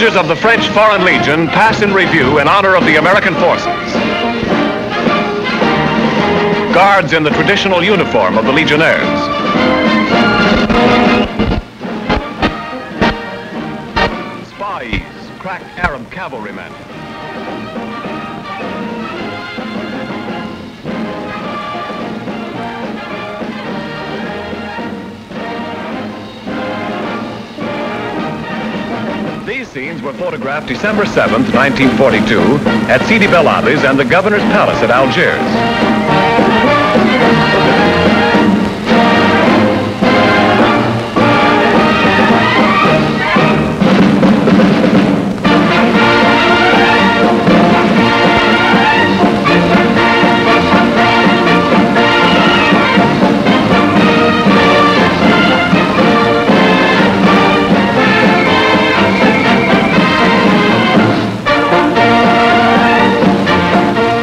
soldiers of the French Foreign Legion pass in review in honor of the American forces. Guards in the traditional uniform of the Legionnaires. Spies, crack Arab cavalrymen. These scenes were photographed December 7th, 1942, at Sidi Bel Abbes and the Governor's Palace at Algiers.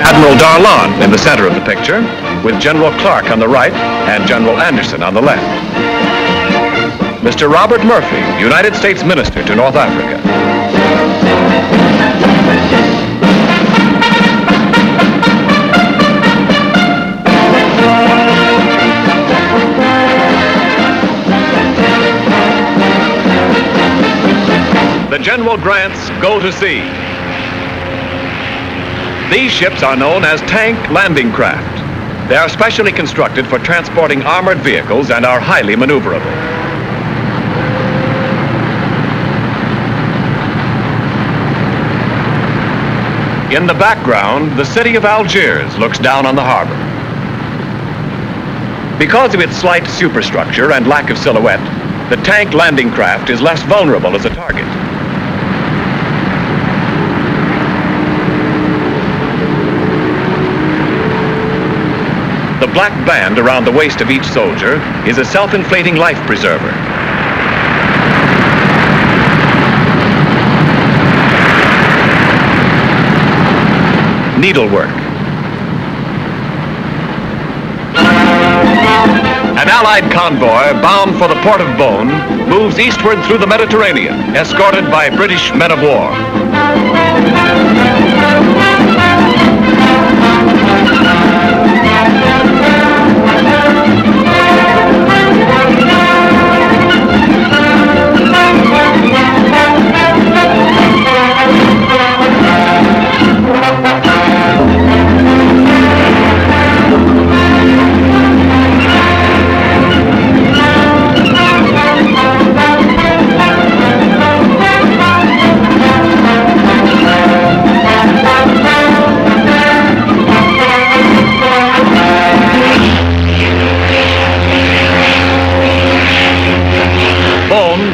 Admiral Darlan in the center of the picture, with General Clark on the right and General Anderson on the left. Mr. Robert Murphy, United States Minister to North Africa. The General Grants go to sea. These ships are known as tank landing craft. They are specially constructed for transporting armored vehicles and are highly maneuverable. In the background, the city of Algiers looks down on the harbor. Because of its slight superstructure and lack of silhouette, the tank landing craft is less vulnerable as a target. The black band around the waist of each soldier is a self-inflating life preserver. Needlework. An Allied convoy bound for the port of Beaune moves eastward through the Mediterranean, escorted by British men of war.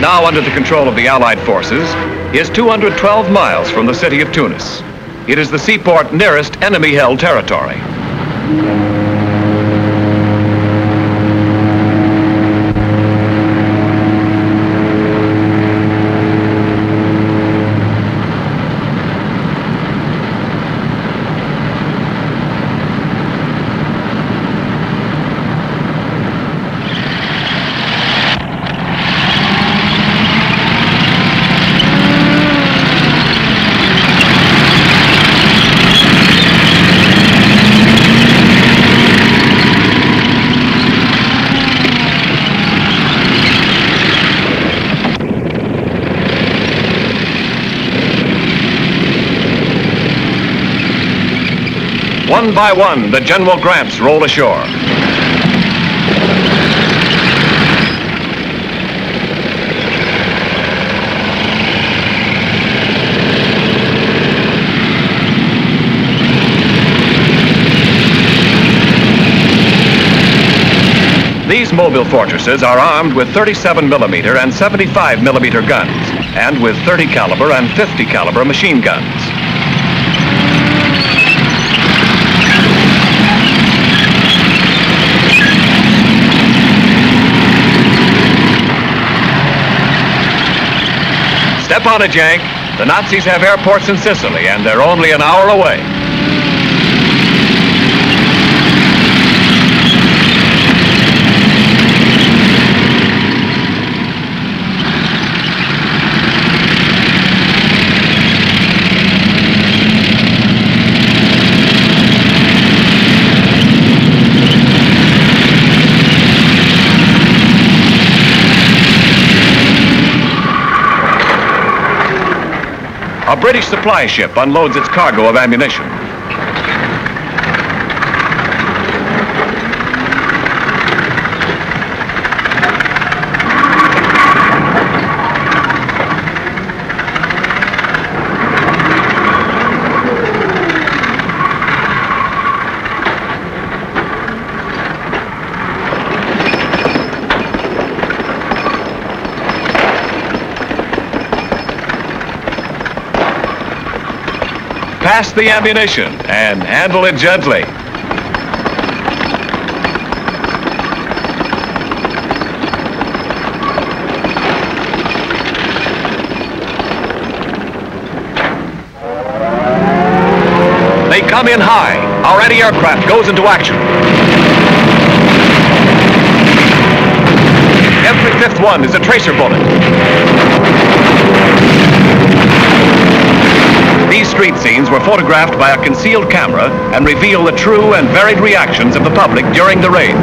Now under the control of the Allied forces, is 212 miles from the city of Tunis. It is the seaport nearest enemy-held territory. One by one, the General Grants roll ashore. These mobile fortresses are armed with 37mm and 75mm guns, and with 30 caliber and 50 caliber machine guns. Step on it, Yank. The Nazis have airports in Sicily, and they're only an hour away. A British supply ship unloads its cargo of ammunition. Pass the ammunition and handle it gently. They come in high. Our anti-aircraft goes into action. Every fifth one is a tracer bullet. These street scenes were photographed by a concealed camera and reveal the true and varied reactions of the public during the raid.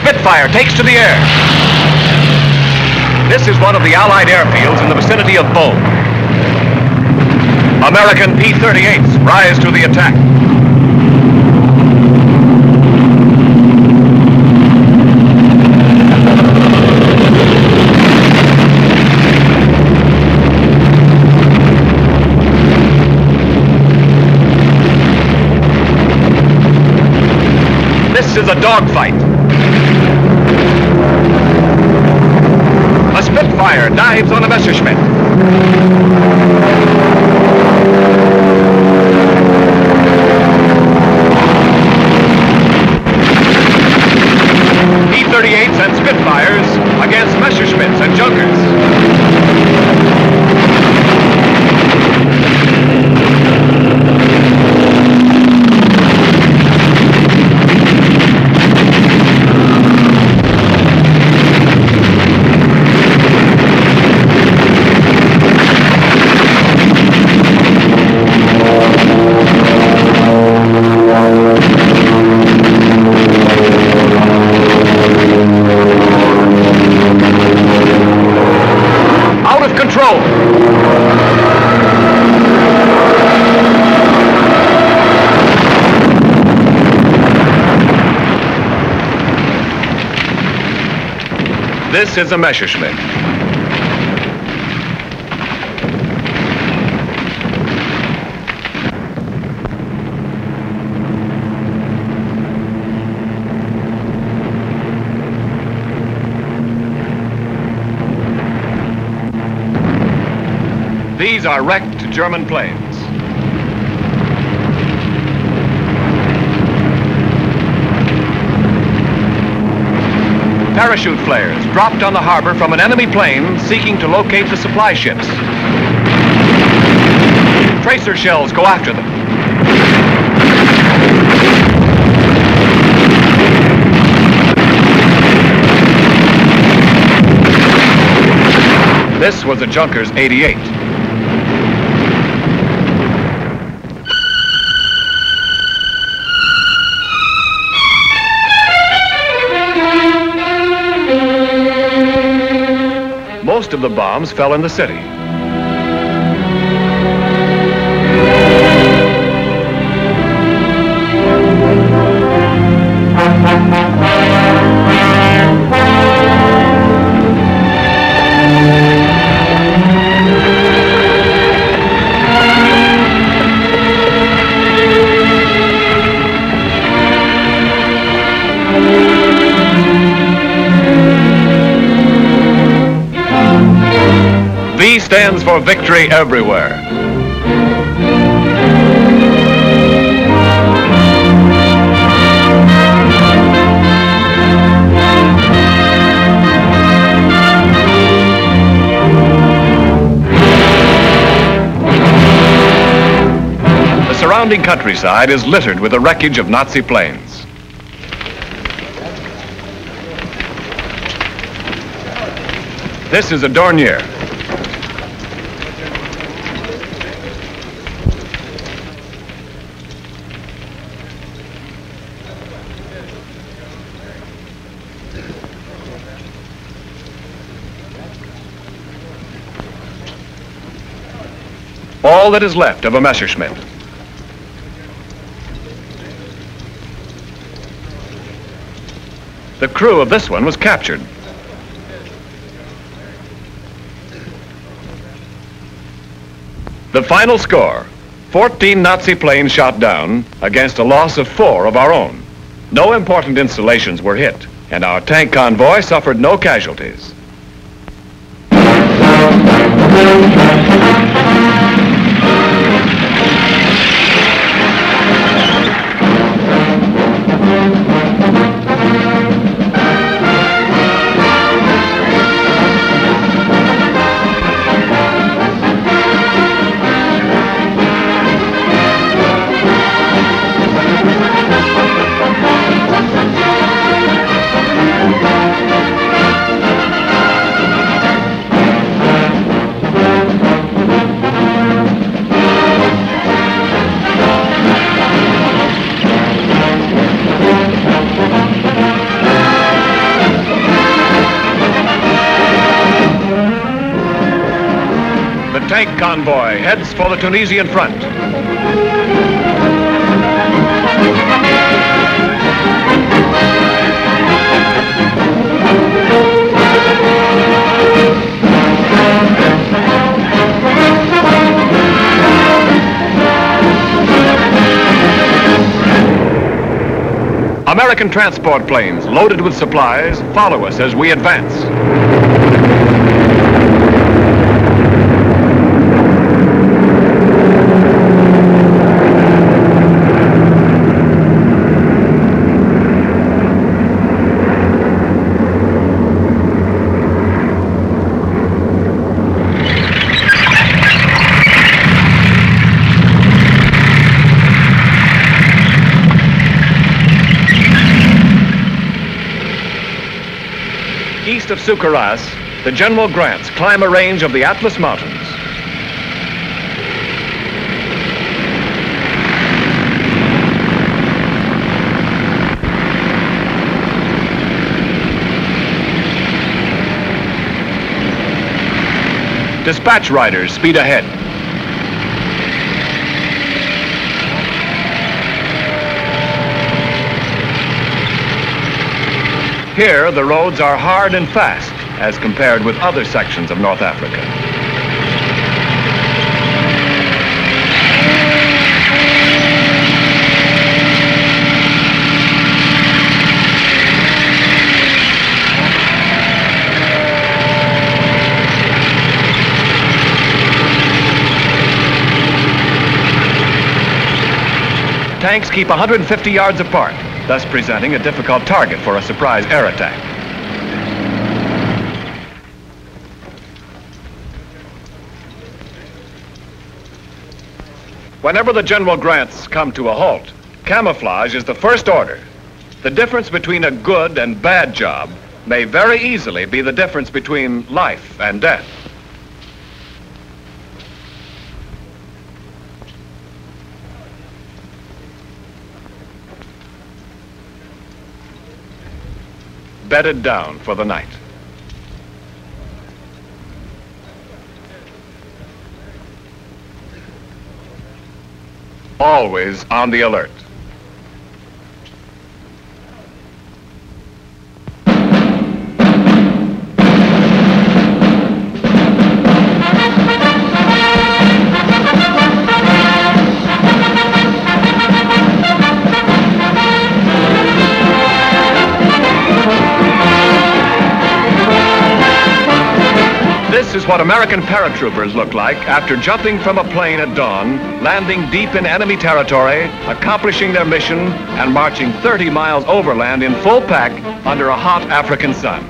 Spitfire takes to the air. This is one of the Allied airfields in the vicinity of Beaune. American P-38s rise to the attack. This is a dogfight. A Spitfire dives on a Messerschmitt. P-38s and Spitfires against Messerschmitts and Junkers. This is a Messerschmitt. These are wrecked German planes. Parachute flares dropped on the harbor from an enemy plane seeking to locate the supply ships. Tracer shells go after them. This was the Junkers 88. Most of the bombs fell in the city. V stands for victory everywhere. The surrounding countryside is littered with the wreckage of Nazi planes. This is a Dornier. All that is left of a Messerschmitt. The crew of this one was captured. The final score, 14 Nazi planes shot down against a loss of 4 of our own. No important installations were hit, and our tank convoy suffered no casualties. Tank convoy heads for the Tunisian front. American transport planes loaded with supplies follow us as we advance. East of Sucaras, the General Grants climb a range of the Atlas Mountains. Dispatch riders speed ahead. Here, the roads are hard and fast as compared with other sections of North Africa. tanks keep 150 yards apart, thus presenting a difficult target for a surprise air attack. Whenever the General Grants come to a halt, camouflage is the first order. The difference between a good and bad job may very easily be the difference between life and death. Bedded down for the night. Always on the alert. This is what American paratroopers look like after jumping from a plane at dawn, landing deep in enemy territory, accomplishing their mission, and marching 30 miles overland in full pack under a hot African sun.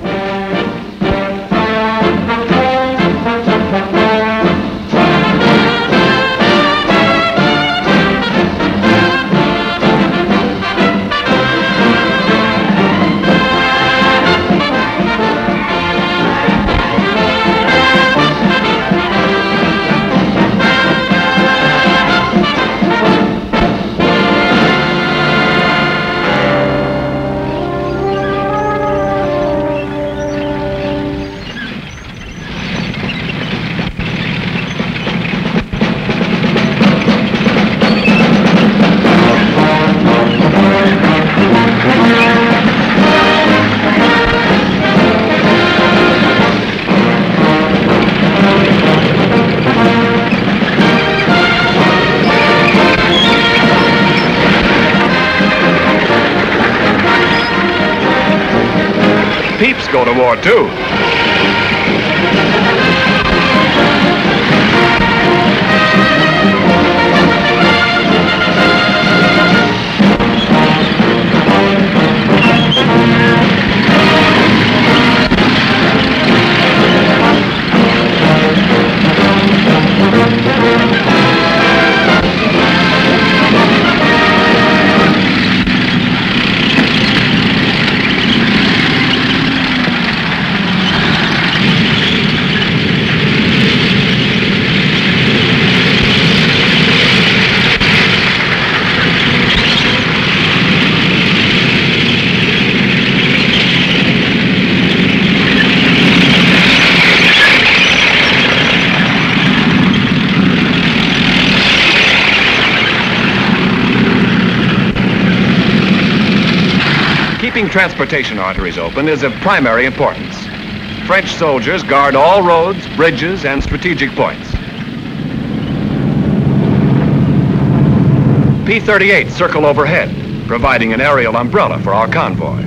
Peeps go to war too. Keeping transportation arteries open is of primary importance. French soldiers guard all roads, bridges, and strategic points. P-38s circle overhead, providing an aerial umbrella for our convoy.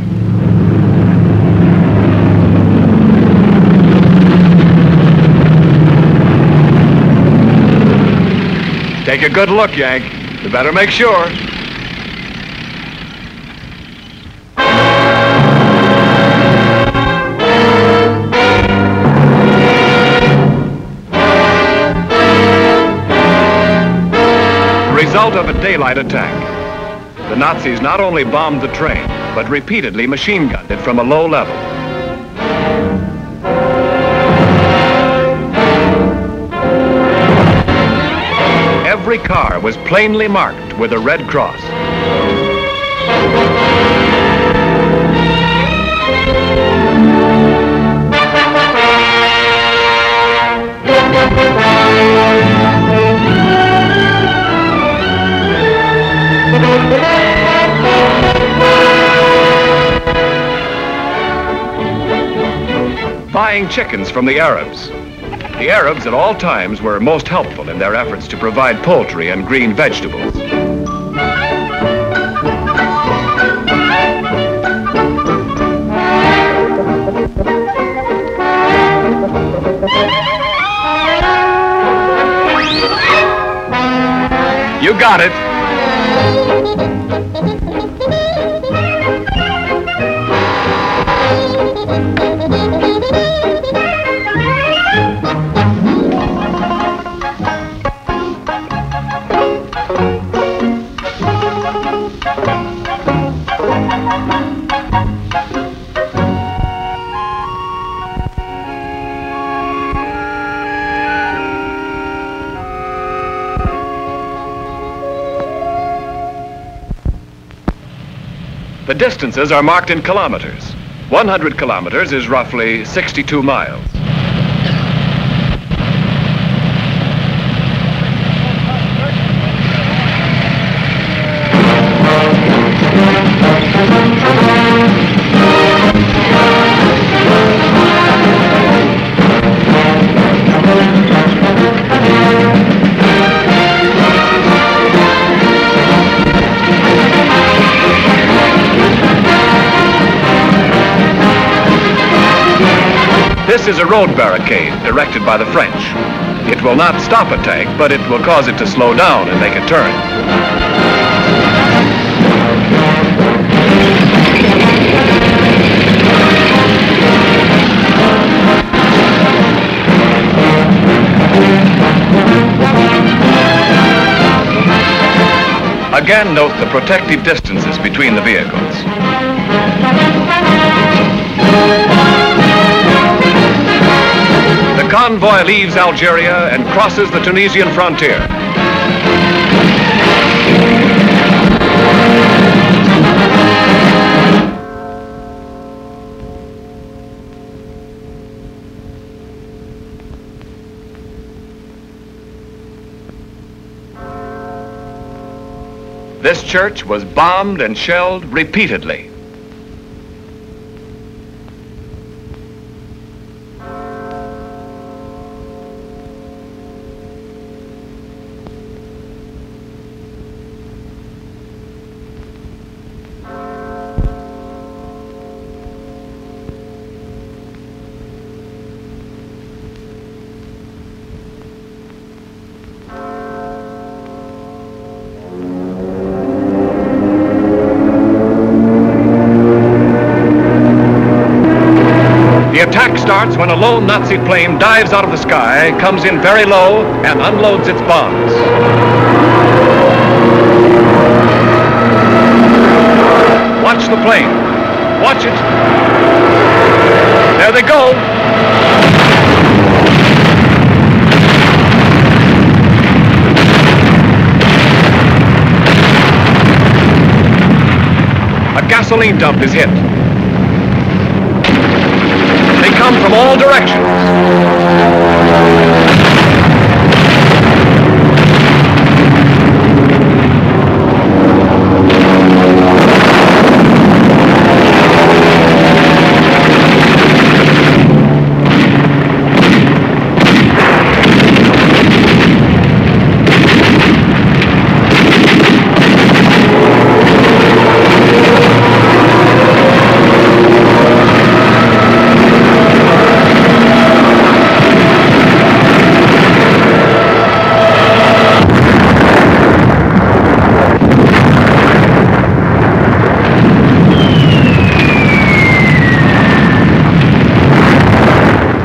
Take a good look, Yank. You better make sure. Result of a daylight attack. The Nazis not only bombed the train, but repeatedly machine gunned it from a low level. Every car was plainly marked with a red cross. Buying chickens from the Arabs. The Arabs at all times were most helpful in their efforts to provide poultry and green vegetables. You got it. The distances are marked in kilometers. 100 kilometers is roughly 62 miles. This is a road barricade erected by the French. It will not stop a tank, but it will cause it to slow down and make a turn. Again, note the protective distances between the vehicles. The convoy leaves Algeria and crosses the Tunisian frontier. This church was bombed and shelled repeatedly. The attack starts when a lone Nazi plane dives out of the sky, comes in very low, and unloads its bombs. Watch the plane. Watch it. There they go. A gasoline dump is hit. They come from all directions.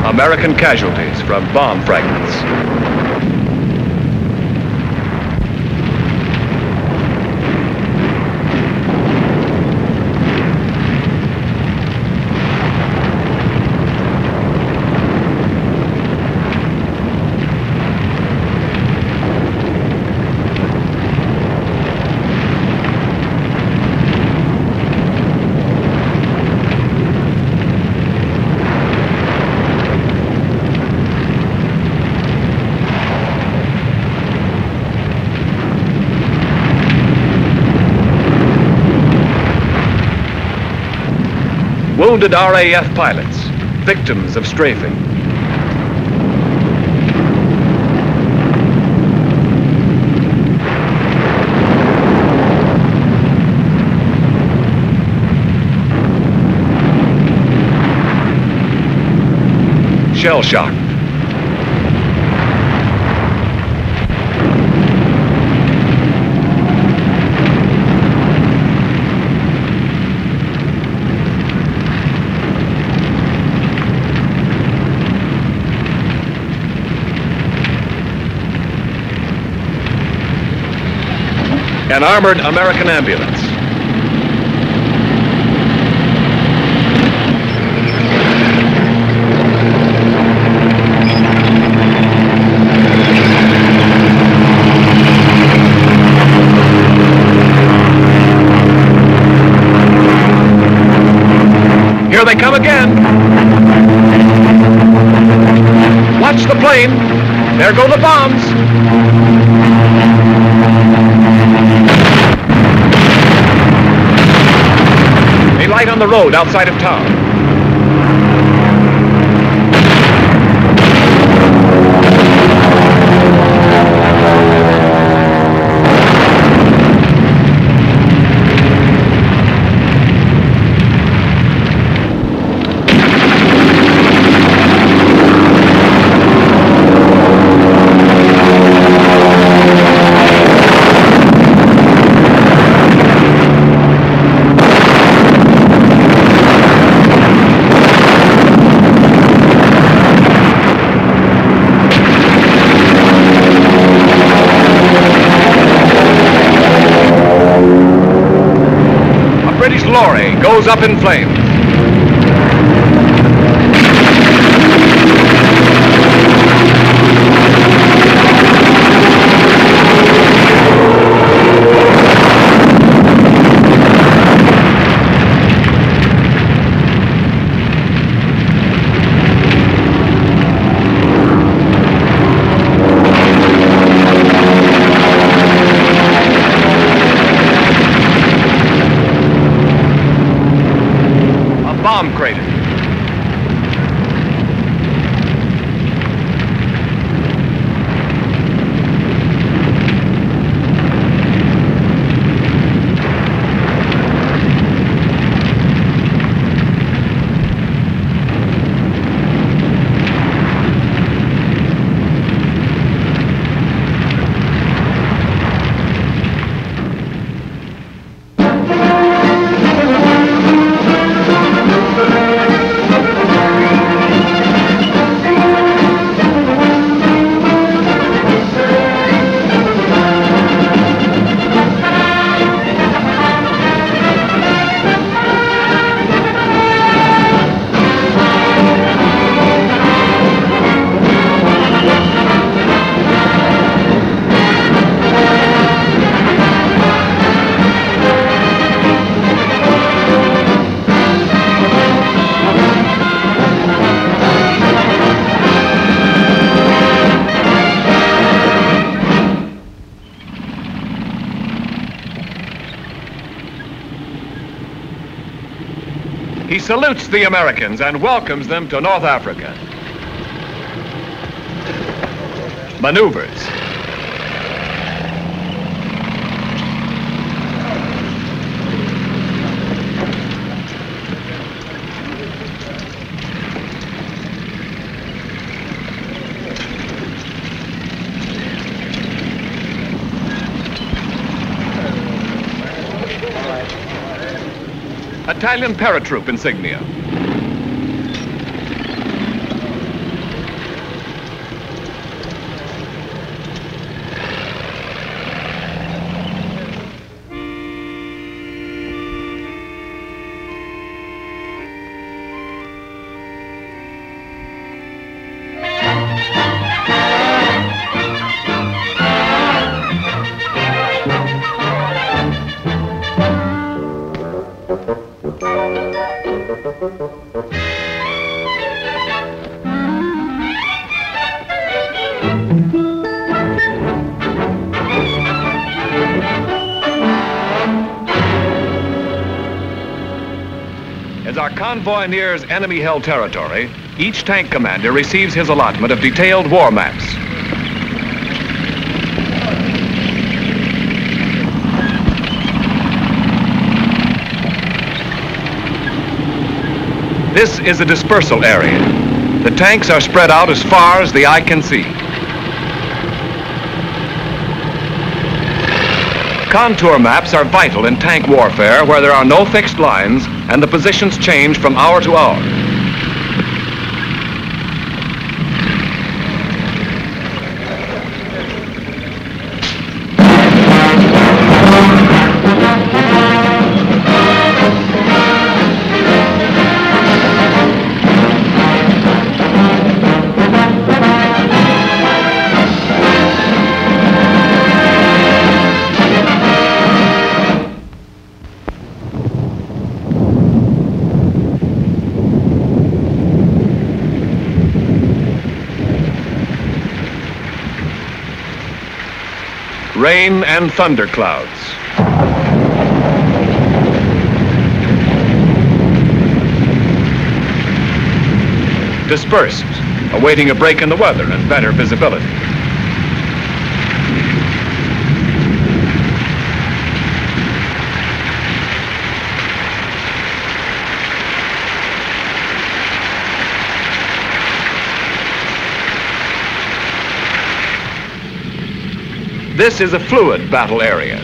American casualties from bomb fragments. Wounded RAF pilots, victims of strafing. Shell shock. an armored American ambulance. Here they come again. Watch the plane. There go the bombs. A light on the road outside of town. Lorry goes up in flames. Bomb crater. He salutes the Americans and welcomes them to North Africa. Maneuvers. Italian paratroop insignia. As our convoy nears enemy-held territory, each tank commander receives his allotment of detailed war maps. This is a dispersal area. The tanks are spread out as far as the eye can see. Contour maps are vital in tank warfare where there are no fixed lines and the positions change from hour to hour. rain and thunder clouds. Dispersed, awaiting a break in the weather and better visibility. This is a fluid battle area.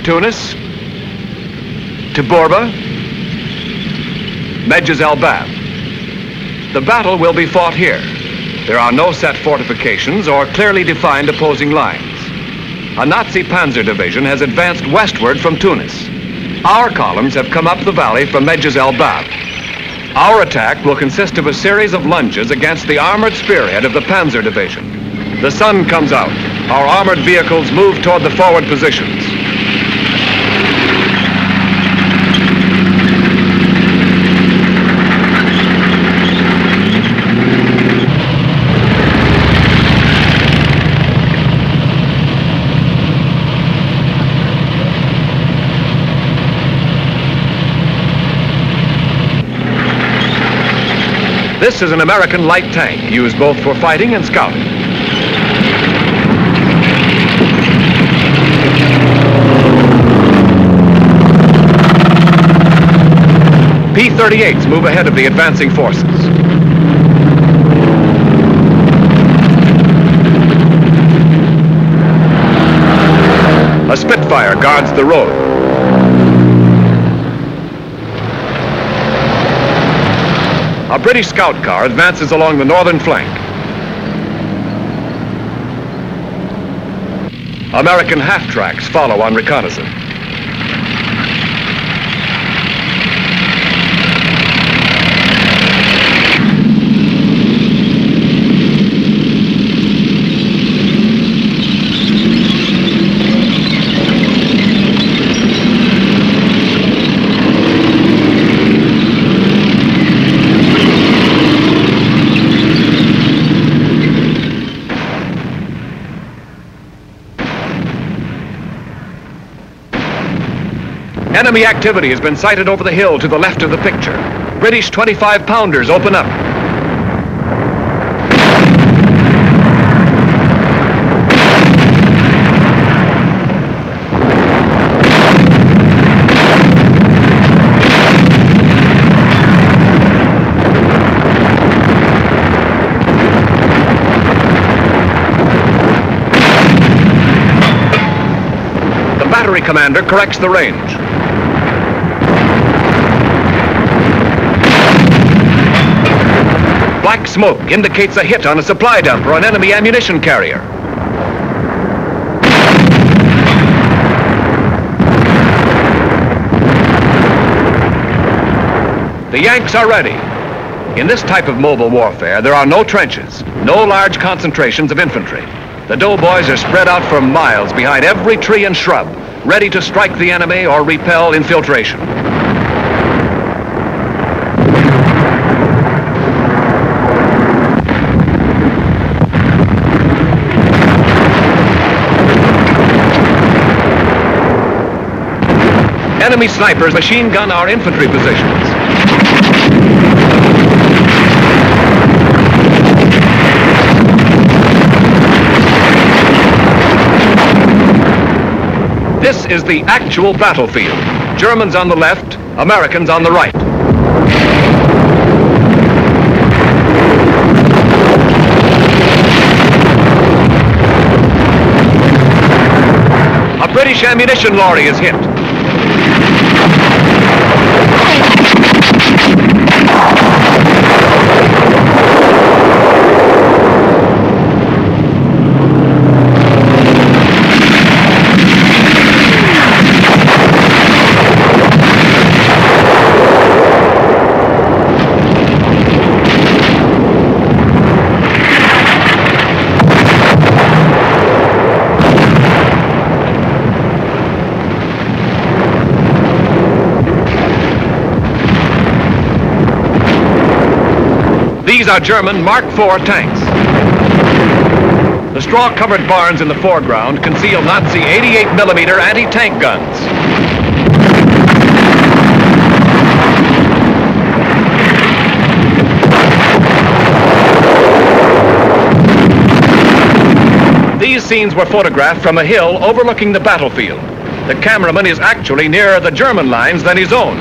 Tunis, Tiborba, El Bab. The battle will be fought here. There are no set fortifications or clearly defined opposing lines. A Nazi panzer division has advanced westward from Tunis. Our columns have come up the valley from El Bab. Our attack will consist of a series of lunges against the armored spearhead of the panzer division. The sun comes out. Our armored vehicles move toward the forward positions. This is an American light tank used both for fighting and scouting. P-38s move ahead of the advancing forces. A Spitfire guards the road. A British scout car advances along the northern flank. American half-tracks follow on reconnaissance. Enemy activity has been sighted over the hill to the left of the picture. British 25-pounders open up. The battery commander corrects the range. Black smoke indicates a hit on a supply dump or an enemy ammunition carrier. The Yanks are ready. In this type of mobile warfare, there are no trenches, no large concentrations of infantry. The doughboys are spread out for miles behind every tree and shrub, ready to strike the enemy or repel infiltration. Enemy snipers machine gun our infantry positions. This is the actual battlefield. Germans on the left, Americans on the right. A British ammunition lorry is hit. These are German Mark IV tanks. The straw-covered barns in the foreground conceal Nazi 88mm anti-tank guns. These scenes were photographed from a hill overlooking the battlefield. The cameraman is actually nearer the German lines than his own.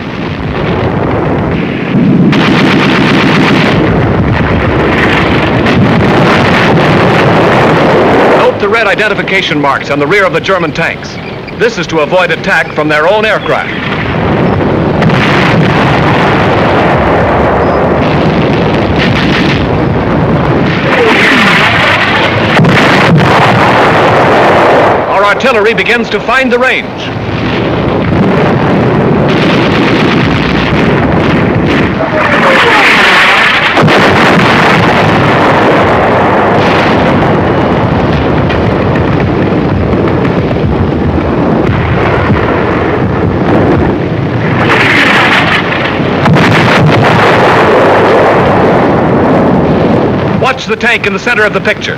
Note the red identification marks on the rear of the German tanks. This is to avoid attack from their own aircraft. Our artillery begins to find the range. Watch the tank in the center of the picture.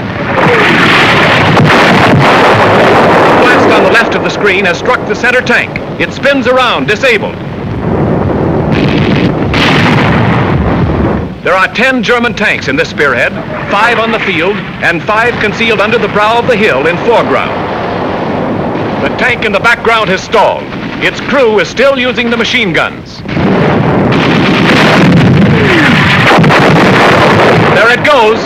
Blast on the left of the screen has struck the center tank. It spins around, disabled. There are 10 German tanks in this spearhead, 5 on the field, and 5 concealed under the brow of the hill in foreground. The tank in the background has stalled. Its crew is still using the machine guns. There it goes.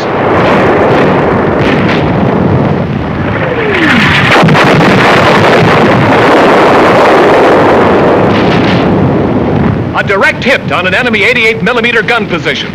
A direct hit on an enemy 88mm gun position.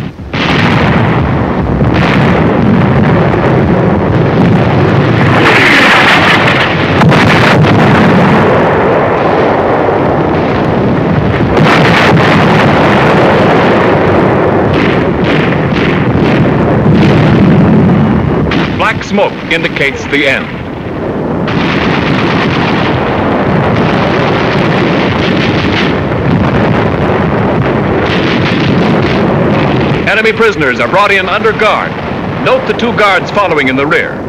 Black smoke indicates the end. Enemy prisoners are brought in under guard. Note the 2 guards following in the rear.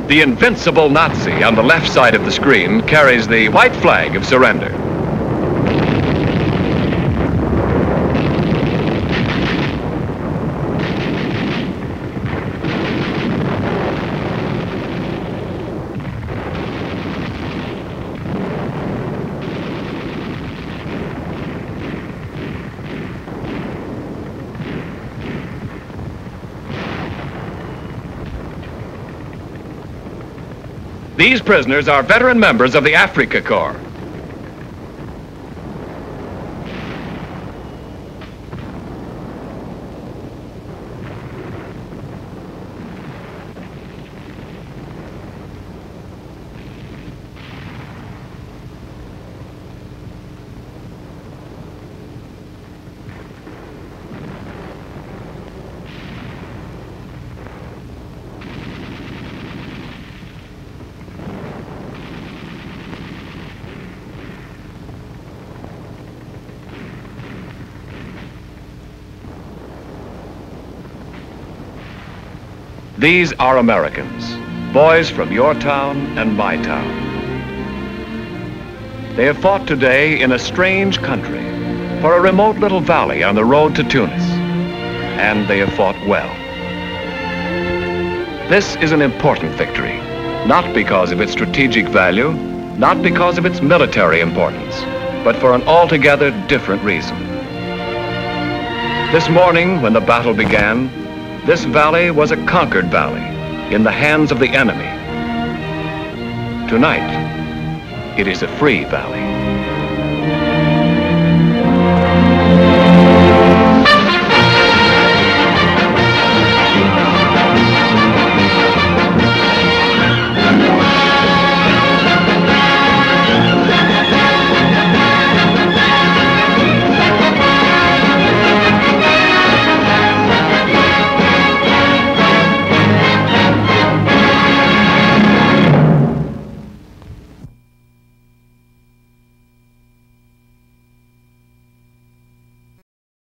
The invincible Nazi on the left side of the screen carries the white flag of surrender. These prisoners are veteran members of the AFRIKA Corps. These are Americans, boys from your town and my town. They have fought today in a strange country for a remote little valley on the road to Tunis, and they have fought well. This is an important victory, not because of its strategic value, not because of its military importance, but for an altogether different reason. This morning, when the battle began, this valley was a conquered valley in the hands of the enemy. Tonight, it is a free valley.